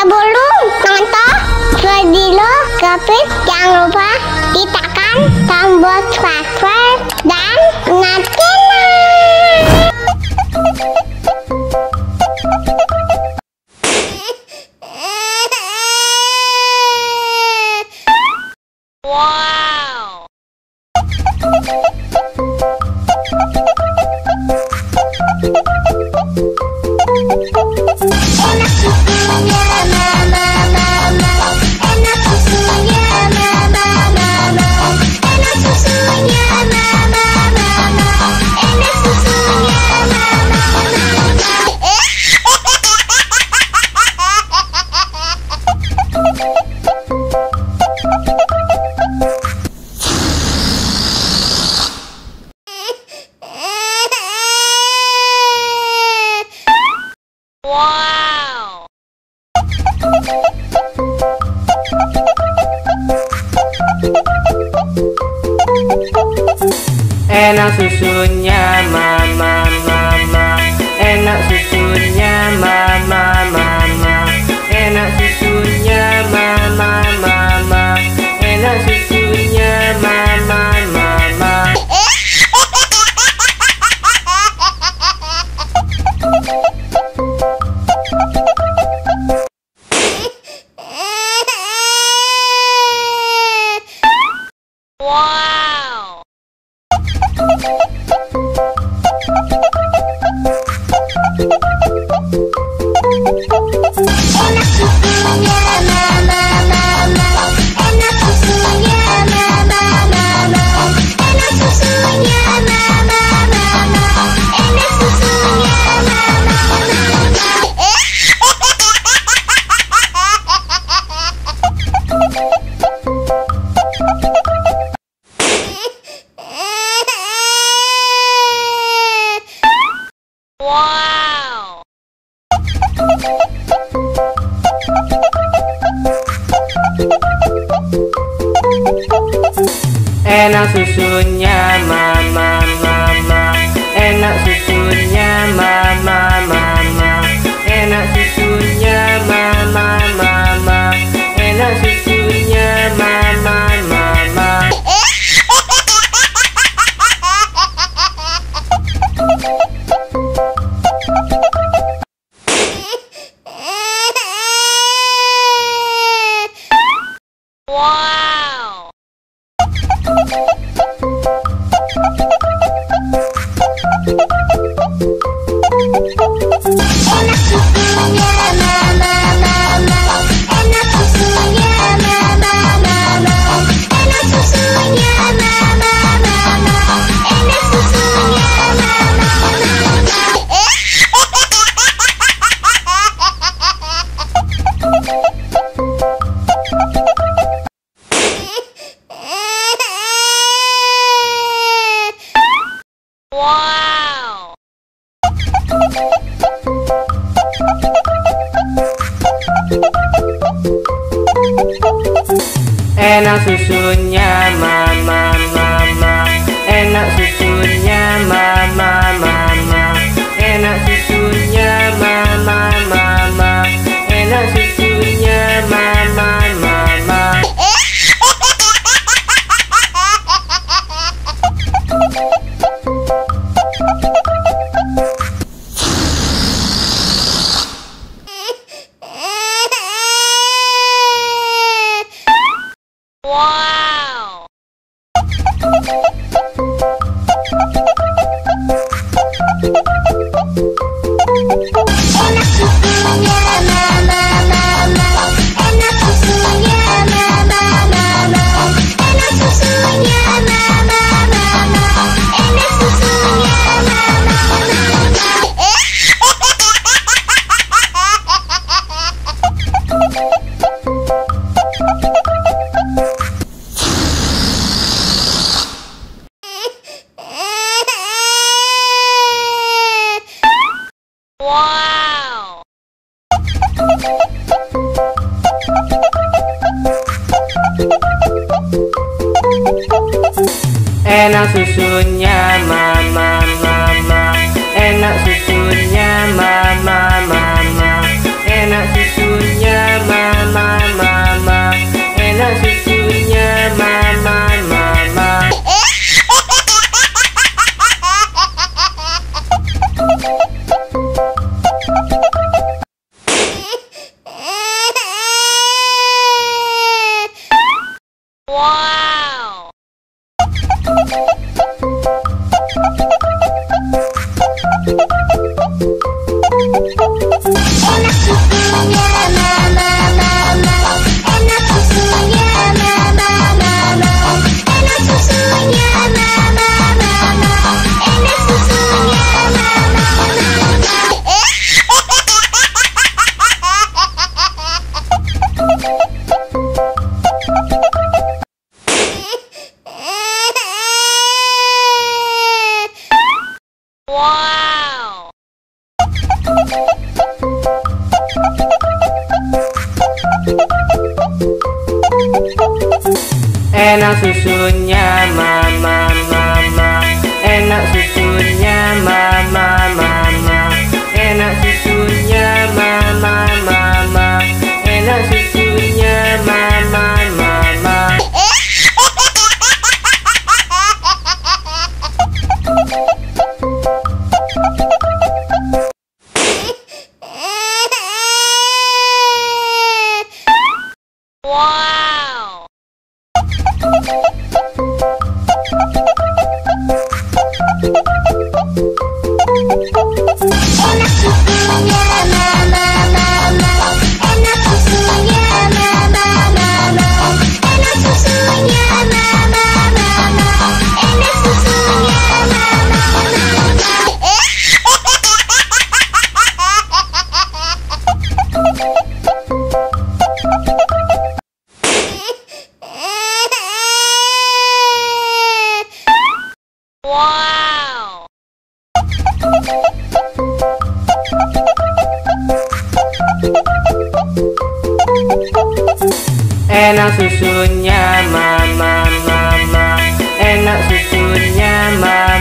Sebelum nonton video Kepit, jangan lupa tekan tombol subscribe dan nyalakan. Wow. Enak susunya mama, enak susunya mama, enak susunya mama, enak susunya Wow. Enak susunya mama, enak susunya mama, enak susunya mama, enak susunya mama. Wow. enak susunya mama, enak susunya mama, enak susunya mama, enak susunya Wow. Enak susunya mama, enak susunya mama, enak susunya mama, enak susunya mama. Wow. enak susunya mama, enak susunya mama, enak susunya mama, enak susunya Wow. Enak susunya mama, enak susunya mama, enak susunya mama, enak susunya mama. Wow. enak susunya mama, enak susunya mama, enak susunya mama, enak susunya Wow. Enak susunya mama, enak susunya mama, enak susunya Enak susunya mama mama. Enak susunya mama mama. Enak susunya mama mama. Enak susunya mama mama. Wow. Enak susunya mama mama. Enak susunya mama mama. Enak susunya mama mama. Enak susunya mama Wow. Enak susunya mama mama. Enak susunya mama